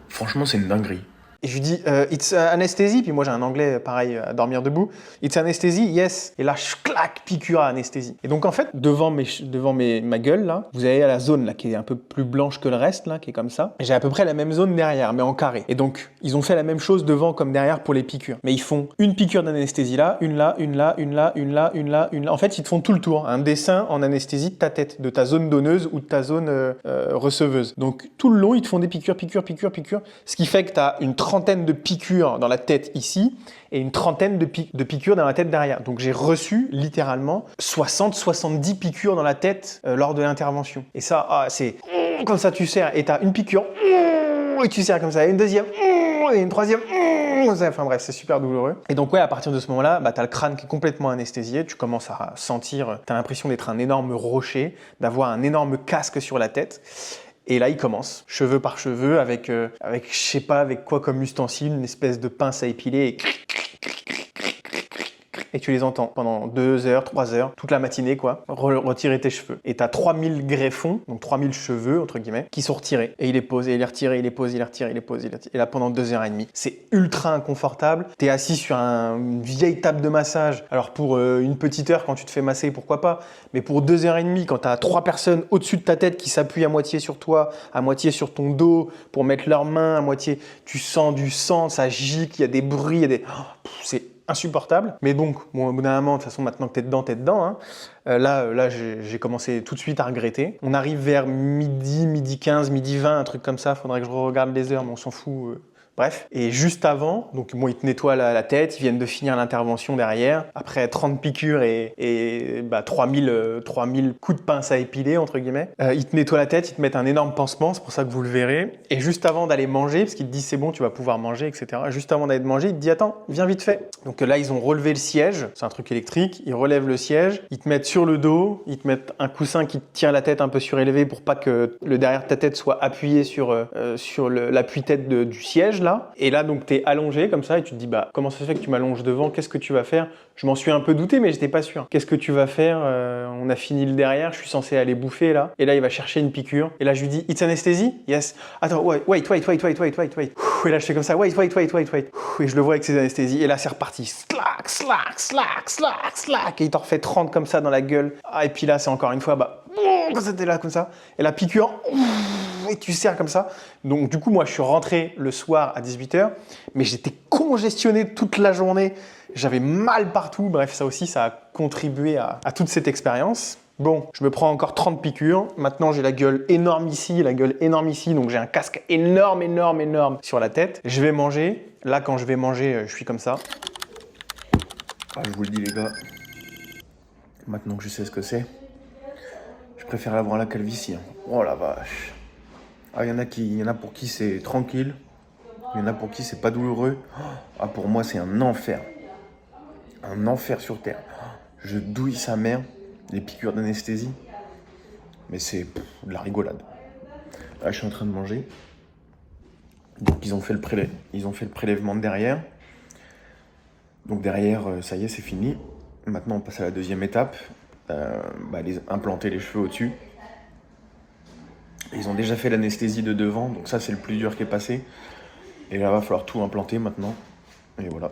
Franchement, c'est une dinguerie. Et je lui dis, it's anesthesie, puis moi j'ai un anglais pareil à dormir debout. It's anesthesie, yes. Et là, je claque, piqûre à anesthésie. Et donc en fait, devant ma gueule, là, vous avez la zone là, qui est un peu plus blanche que le reste, là, qui est comme ça. Et j'ai à peu près la même zone derrière, mais en carré. Et donc, ils ont fait la même chose devant comme derrière pour les piqûres. Mais ils font une piqûre d'anesthésie là, une là, une là, une là, une là, une là, une là. En fait, ils te font tout le tour. Un dessin en anesthésie de ta tête, de ta zone donneuse ou de ta zone receveuse. Donc tout le long, ils te font des piqûres. Ce qui fait que tu as une trentaine de piqûres dans la tête ici et une trentaine de piqûres dans la tête derrière. Donc j'ai reçu littéralement 60-70 piqûres dans la tête lors de l'intervention. Et ça, c'est comme ça tu serres et tu as une piqûre et tu serres comme ça, et une deuxième et une troisième. Enfin bref, c'est super douloureux. Et donc ouais, à partir de ce moment-là, bah, tu as le crâne qui est complètement anesthésié, tu commences à sentir, tu as l'impression d'être un énorme rocher, d'avoir un énorme casque sur la tête. Et là, il commence, cheveu par cheveu, avec je sais pas avec quoi comme ustensile, une espèce de pince à épiler, et tu les entends pendant 2 heures, 3 heures, toute la matinée, quoi, retirer tes cheveux. Et t'as 3000 greffons, donc 3000 cheveux, entre guillemets, qui sont retirés. Et il les pose, et il les retire, et il les pose, il les retire, il les pose, il les retire. Et là, pendant 2h30, c'est ultra inconfortable. T'es assis sur une vieille table de massage. Alors pour une petite heure, quand tu te fais masser, pourquoi pas. Mais pour 2h30, quand t'as 3 personnes au-dessus de ta tête qui s'appuient à moitié sur toi, à moitié sur ton dos, pour mettre leurs mains, à moitié, tu sens du sang, ça gicle, il y a des bruits, il y a des... c'est insupportable. Mais donc, bon, au bout d'un moment, de toute façon, maintenant que t'es dedans, hein, là j'ai commencé tout de suite à regretter. On arrive vers midi 15, midi 20, un truc comme ça. Faudrait que je regarde les heures, mais on s'en fout. Bref. Et juste avant, donc bon, ils te nettoient la tête, ils viennent de finir l'intervention derrière. Après 30 piqûres et 3000 coups de pince à épiler, entre guillemets. Ils te nettoient la tête, ils te mettent un énorme pansement, c'est pour ça que vous le verrez. Et juste avant d'aller manger, parce qu'ils te disent c'est bon, tu vas pouvoir manger, etc. Juste avant d'aller manger, ils te disent attends, viens vite fait. Donc là, ils ont relevé le siège, c'est un truc électrique, ils relèvent le siège, ils te mettent sur le dos, ils te mettent un coussin qui te tient la tête un peu surélevée pour pas que le derrière de ta tête soit appuyé sur l'appui-tête du siège. Là. Et là, donc, tu es allongé comme ça et tu te dis, bah, comment ça se fait que tu m'allonges devant? Qu'est-ce que tu vas faire? Je m'en suis un peu douté, mais j'étais pas sûr. Qu'est-ce que tu vas faire? On a fini le derrière, je suis censé aller bouffer là. Et là, il va chercher une piqûre. Et là, je lui dis, it's anesthesie? Yes. Attends, wait. Et là, je fais comme ça, wait. Et je le vois avec ses anesthésies. Et là, c'est reparti. Slack. Et il t'en refait 30 comme ça dans la gueule. Ah, et puis là, c'est encore une fois, bah, quand c'était là comme ça. Et la piqûre, et tu serres comme ça. Donc du coup, moi, je suis rentré le soir à 18h, mais j'étais congestionné toute la journée. J'avais mal partout. Bref, ça aussi, ça a contribué à toute cette expérience. Bon, je me prends encore 30 piqûres. Maintenant, j'ai la gueule énorme ici, donc j'ai un casque énorme sur la tête. Je vais manger. Là, quand je vais manger, je suis comme ça. Ah, je vous le dis, les gars. Maintenant que je sais ce que c'est, je préfère l'avoir à la calvitie. Oh la vache. Ah, il y en a pour qui c'est tranquille. Il y en a pour qui c'est pas douloureux. Ah, pour moi, c'est un enfer. Un enfer sur terre. Je douille sa mère. Les piqûres d'anesthésie. Mais c'est de la rigolade. Là, je suis en train de manger. Donc, ils ont fait le prélèvement de derrière. Donc, derrière, ça y est, c'est fini. Maintenant, on passe à la deuxième étape. Implanter les cheveux au-dessus. Ils ont déjà fait l'anesthésie de devant, donc ça c'est le plus dur qui est passé. Et là, va falloir tout implanter maintenant. Et voilà.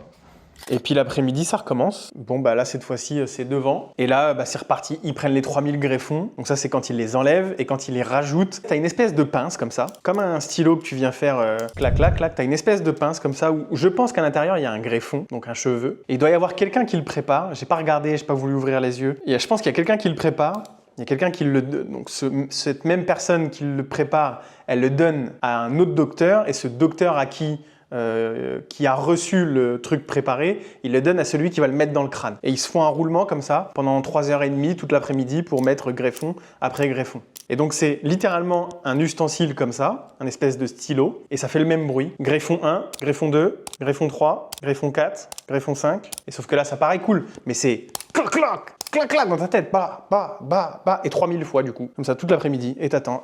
Et puis l'après-midi, ça recommence. Bon, bah là, cette fois-ci, c'est devant. Et là, bah, c'est reparti. Ils prennent les 3000 greffons. Donc ça, c'est quand ils les enlèvent et quand ils les rajoutent. T'as une espèce de pince comme ça. Comme un stylo que tu viens faire clac, clac, clac. T'as une espèce de pince comme ça où je pense qu'à l'intérieur, il y a un greffon, donc un cheveu. Et il doit y avoir quelqu'un qui le prépare. J'ai pas regardé, j'ai pas voulu ouvrir les yeux. Et je pense qu'il y a quelqu'un qui le prépare. Il y a quelqu'un qui le... Donc cette même personne qui le prépare, elle le donne à un autre docteur. Et ce docteur à qui a reçu le truc préparé, il le donne à celui qui va le mettre dans le crâne. Et ils se font un roulement comme ça pendant 3h30 toute l'après-midi pour mettre greffon après greffon. Et donc c'est littéralement un ustensile comme ça, un espèce de stylo, et ça fait le même bruit. Greffon 1, greffon 2, greffon 3, greffon 4, greffon 5. Et sauf que là ça paraît cool, mais c'est clac clac, clac clac dans ta tête, bah, bah, bah, bah, et 3000 fois du coup. Comme ça toute l'après-midi, et t'attends,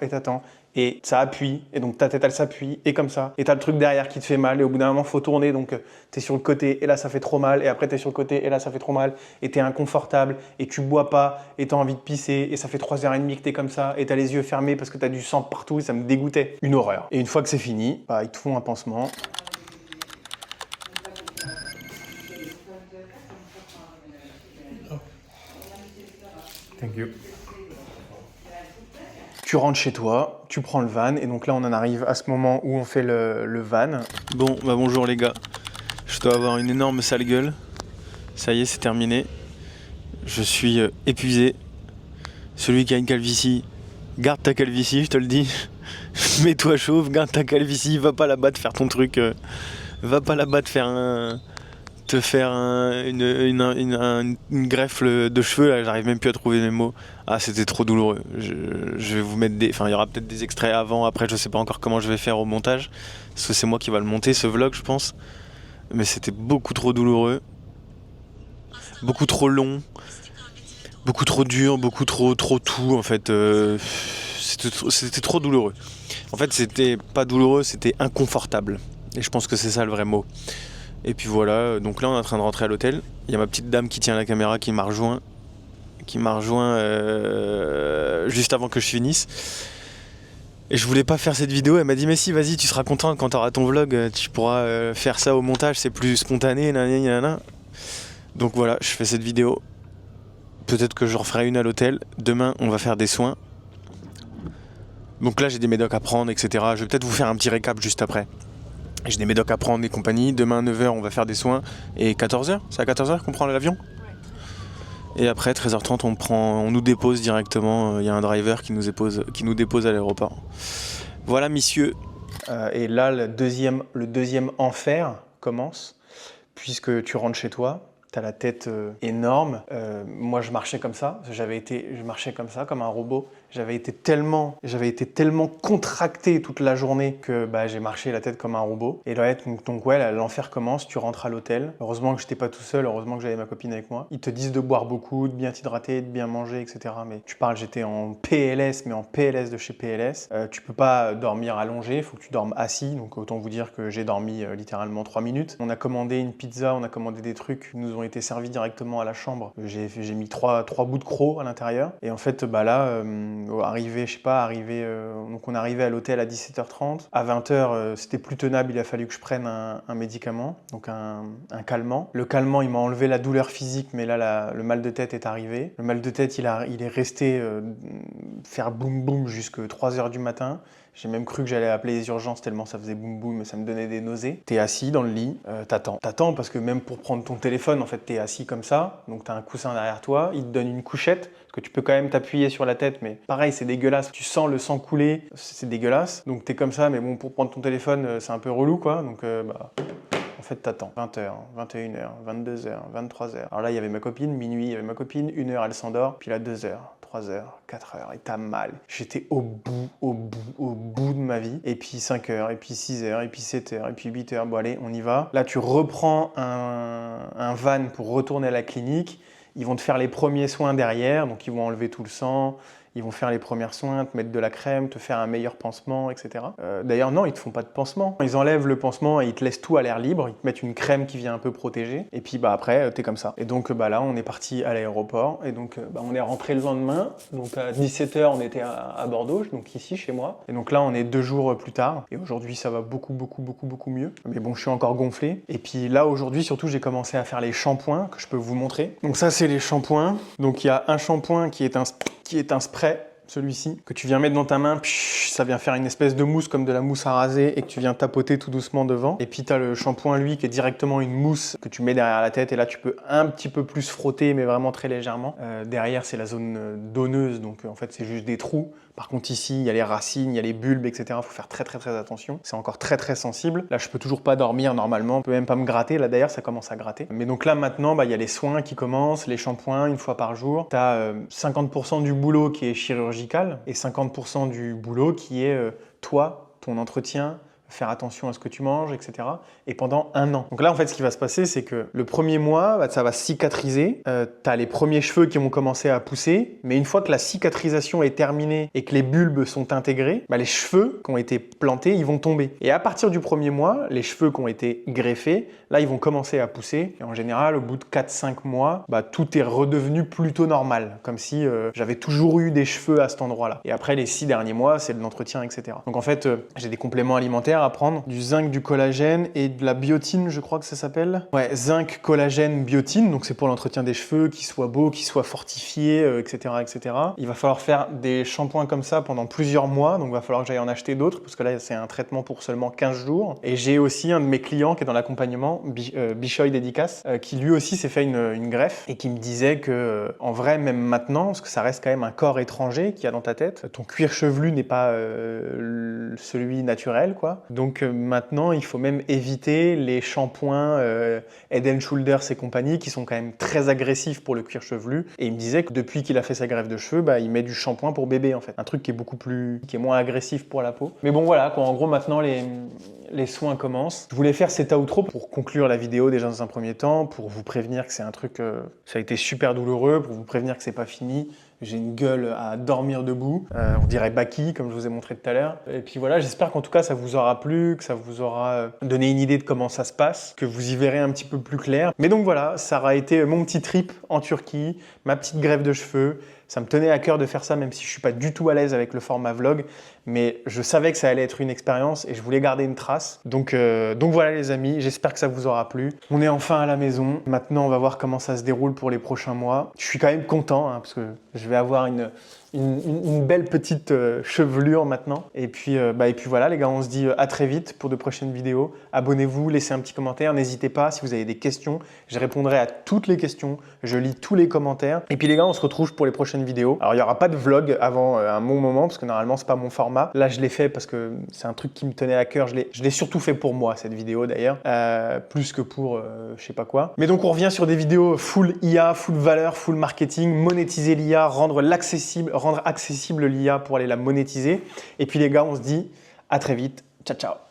et ça appuie, et donc ta tête elle s'appuie, et comme ça, et t'as le truc derrière qui te fait mal, et au bout d'un moment faut tourner, donc t'es sur le côté, et là ça fait trop mal, et après t'es sur le côté, et là ça fait trop mal, et t'es inconfortable, et tu bois pas, et t'as envie de pisser, et ça fait 3h30 que t'es comme ça, et t'as les yeux fermés parce que t'as du sang partout, et ça me dégoûtait. Une horreur. Et une fois que c'est fini, bah, ils te font un pansement. Thank you. Tu rentres chez toi, tu prends le van, et donc là on en arrive à ce moment où on fait le van. Bon, bah bonjour les gars. Je dois avoir une énorme sale gueule. Ça y est, c'est terminé. Je suis épuisé. Celui qui a une calvitie, garde ta calvitie, je te le dis. Mets-toi chauve, garde ta calvitie, va pas là-bas te faire ton truc. Va pas là-bas te faire une greffe de cheveux, là, j'arrive même plus à trouver mes mots. Ah, c'était trop douloureux. Je vais vous mettre enfin, il y aura peut-être des extraits avant, après, je sais pas encore comment je vais faire au montage, parce que c'est moi qui va le monter, ce vlog, je pense. Mais c'était beaucoup trop douloureux, beaucoup trop long, beaucoup trop dur, beaucoup trop tout, en fait. C'était trop douloureux. En fait, c'était pas douloureux, c'était inconfortable. Et je pense que c'est ça le vrai mot. Et puis voilà, donc là on est en train de rentrer à l'hôtel. Il y a ma petite dame qui tient la caméra qui m'a rejoint. Juste avant que je finisse. Et je voulais pas faire cette vidéo, elle m'a dit mais si, vas-y, tu seras content quand tu auras ton vlog, tu pourras faire ça au montage, c'est plus spontané, nanana. Donc voilà, je fais cette vidéo. Peut-être que je referai une à l'hôtel. Demain on va faire des soins. Donc là j'ai des médocs à prendre, etc. Je vais peut-être vous faire un petit récap juste après. J'ai des médocs à prendre et compagnie. Demain, 9h, on va faire des soins. Et 14h, c'est à 14h qu'on prend l'avion. Et après, 13h30, on nous dépose directement. Il y a un driver qui nous dépose à l'aéroport. Voilà, messieurs. Et là, le deuxième enfer commence, puisque tu rentres chez toi. T'as la tête énorme. Moi, je marchais comme ça. Je marchais comme ça, comme un robot. J'avais été tellement contracté toute la journée que bah, j'ai marché la tête comme un robot. Et là, donc ouais, l'enfer commence. Tu rentres à l'hôtel. Heureusement que j'étais pas tout seul. Heureusement que j'avais ma copine avec moi. Ils te disent de boire beaucoup, de bien t'hydrater, de bien manger, etc. Mais tu parles, j'étais en PLS, mais en PLS de chez PLS. Tu peux pas dormir allongé. Il faut que tu dormes assis. Donc autant vous dire que j'ai dormi littéralement 3 minutes. On a commandé une pizza, on a commandé des trucs. Ils nous ont été servis directement à la chambre. J'ai mis trois bouts de crocs à l'intérieur. Et en fait, bah là, donc on est arrivé à l'hôtel à 17h30. À 20h, c'était plus tenable, il a fallu que je prenne un médicament, donc un calmant. Le calmant, il m'a enlevé la douleur physique, mais là, le mal de tête est arrivé. Le mal de tête, il est resté faire boum boum jusqu'à 3h du matin. J'ai même cru que j'allais appeler les urgences tellement ça faisait boum boum, mais ça me donnait des nausées. T'es assis dans le lit, t'attends. T'attends parce que même pour prendre ton téléphone, en fait, t'es assis comme ça. Donc t'as un coussin derrière toi, il te donne une couchette, parce que tu peux quand même t'appuyer sur la tête, mais pareil, c'est dégueulasse. Tu sens le sang couler, c'est dégueulasse. Donc t'es comme ça, mais bon, pour prendre ton téléphone, c'est un peu relou, quoi. Donc en fait, t'attends. 20h, 21h, 22h, 23h. Alors là, il y avait ma copine, minuit, il y avait ma copine, 1h, elle s'endort, puis là, 2h. 3h, 4h, et t'as mal. J'étais au bout de ma vie. Et puis 5h, et puis 6h, et puis 7h, et puis 8h. Bon allez, on y va. Là, tu reprends un van pour retourner à la clinique. Ils vont te faire les premiers soins derrière, donc ils vont enlever tout le sang, Ils vont faire les premiers soins, te mettre de la crème, te faire un meilleur pansement, etc. D'ailleurs, non, ils te font pas de pansement. Ils enlèvent le pansement et ils te laissent tout à l'air libre. Ils te mettent une crème qui vient un peu protéger. Et puis après, t'es comme ça. Et donc là, on est parti à l'aéroport. Et donc on est rentré le lendemain. Donc à 17h, on était à Bordeaux, donc ici, chez moi. Et donc là, on est 2 jours plus tard. Et aujourd'hui, ça va beaucoup mieux. Mais bon, je suis encore gonflé. Et puis là, aujourd'hui, surtout, j'ai commencé à faire les shampoings que je peux vous montrer. Donc ça, c'est les shampoings. Donc il y a un shampoing qui est un spray, celui-ci, que tu viens mettre dans ta main, ça vient faire une espèce de mousse comme de la mousse à raser et que tu viens tapoter tout doucement devant. Et puis tu as le shampoing, lui, qui est directement une mousse que tu mets derrière la tête et là tu peux un petit peu plus frotter, mais vraiment très légèrement. Derrière, c'est la zone donneuse, donc en fait c'est juste des trous. Par contre ici, il y a les racines, il y a les bulbes, etc. Il faut faire très attention. C'est encore très sensible. Là, je peux toujours pas dormir normalement. Je peux même pas me gratter. Là d'ailleurs, ça commence à gratter. Mais donc là maintenant, il y a les soins qui commencent, les shampoings une fois par jour. Tu as 50% du boulot qui est chirurgical et 50% du boulot qui est toi, ton entretien, faire attention à ce que tu manges, etc. Et pendant 1 an. Donc là, en fait, ce qui va se passer, c'est que le premier mois, ça va cicatriser. Tu as les premiers cheveux qui vont commencer à pousser. Mais une fois que la cicatrisation est terminée et que les bulbes sont intégrés, les cheveux qui ont été plantés, ils vont tomber. Et à partir du premier mois, les cheveux qui ont été greffés, là, ils vont commencer à pousser. Et en général, au bout de 4-5 mois, tout est redevenu plutôt normal. Comme si j'avais toujours eu des cheveux à cet endroit-là. Et après, les 6 derniers mois, c'est de l'entretien, etc. Donc en fait, j'ai des compléments alimentaires à prendre, du zinc, du collagène et de la biotine, je crois que ça s'appelle. Ouais, zinc, collagène, biotine, donc c'est pour l'entretien des cheveux, qu'ils soient beaux, qu'ils soient fortifiés, etc., etc. Il va falloir faire des shampoings comme ça pendant plusieurs mois, donc il va falloir que j'aille en acheter d'autres, parce que là, c'est un traitement pour seulement 15 jours. Et j'ai aussi un de mes clients qui est dans l'accompagnement, Bichoy Dédicace, qui lui aussi s'est fait une greffe et qui me disait que, en vrai, même maintenant, parce que ça reste quand même un corps étranger qu'il y a dans ta tête, ton cuir chevelu n'est pas celui naturel, quoi. Donc maintenant, il faut même éviter les shampoings Head & Shoulders et compagnie qui sont quand même très agressifs pour le cuir chevelu. Et il me disait que depuis qu'il a fait sa greffe de cheveux, il met du shampoing pour bébé en fait. Un truc qui est moins agressif pour la peau. Mais bon voilà, quoi. En gros maintenant les soins commencent. Je voulais faire cet outro pour conclure la vidéo déjà dans un premier temps, pour vous prévenir que c'est un truc, ça a été super douloureux, pour vous prévenir que c'est pas fini. J'ai une gueule à dormir debout, on dirait Baki comme je vous ai montré tout à l'heure. Et puis voilà, j'espère qu'en tout cas ça vous aura plu, que ça vous aura donné une idée de comment ça se passe, que vous y verrez un petit peu plus clair. Mais donc voilà, ça aura été mon petit trip en Turquie, ma petite greffe de cheveux. Ça me tenait à cœur de faire ça, même si je suis pas du tout à l'aise avec le format vlog, mais je savais que ça allait être une expérience et je voulais garder une trace. Donc voilà les amis, j'espère que ça vous aura plu. On est enfin à la maison. Maintenant, on va voir comment ça se déroule pour les prochains mois. Je suis quand même content parce que je vais avoir une belle petite chevelure maintenant. Et puis voilà les gars, on se dit à très vite pour de prochaines vidéos. Abonnez-vous, laissez un petit commentaire, n'hésitez pas si vous avez des questions. Je répondrai à toutes les questions, je lis tous les commentaires. Et puis les gars, on se retrouve pour les prochaines vidéos. Alors il n'y aura pas de vlog avant un bon moment parce que normalement c'est pas mon format. Là je l'ai fait parce que c'est un truc qui me tenait à cœur. Je l'ai surtout fait pour moi cette vidéo d'ailleurs, plus que pour je sais pas quoi. Mais donc on revient sur des vidéos full IA, full valeur, full marketing, monétiser l'IA, rendre accessible l'IA pour aller la monétiser. Et puis les gars, on se dit à très vite. Ciao, ciao.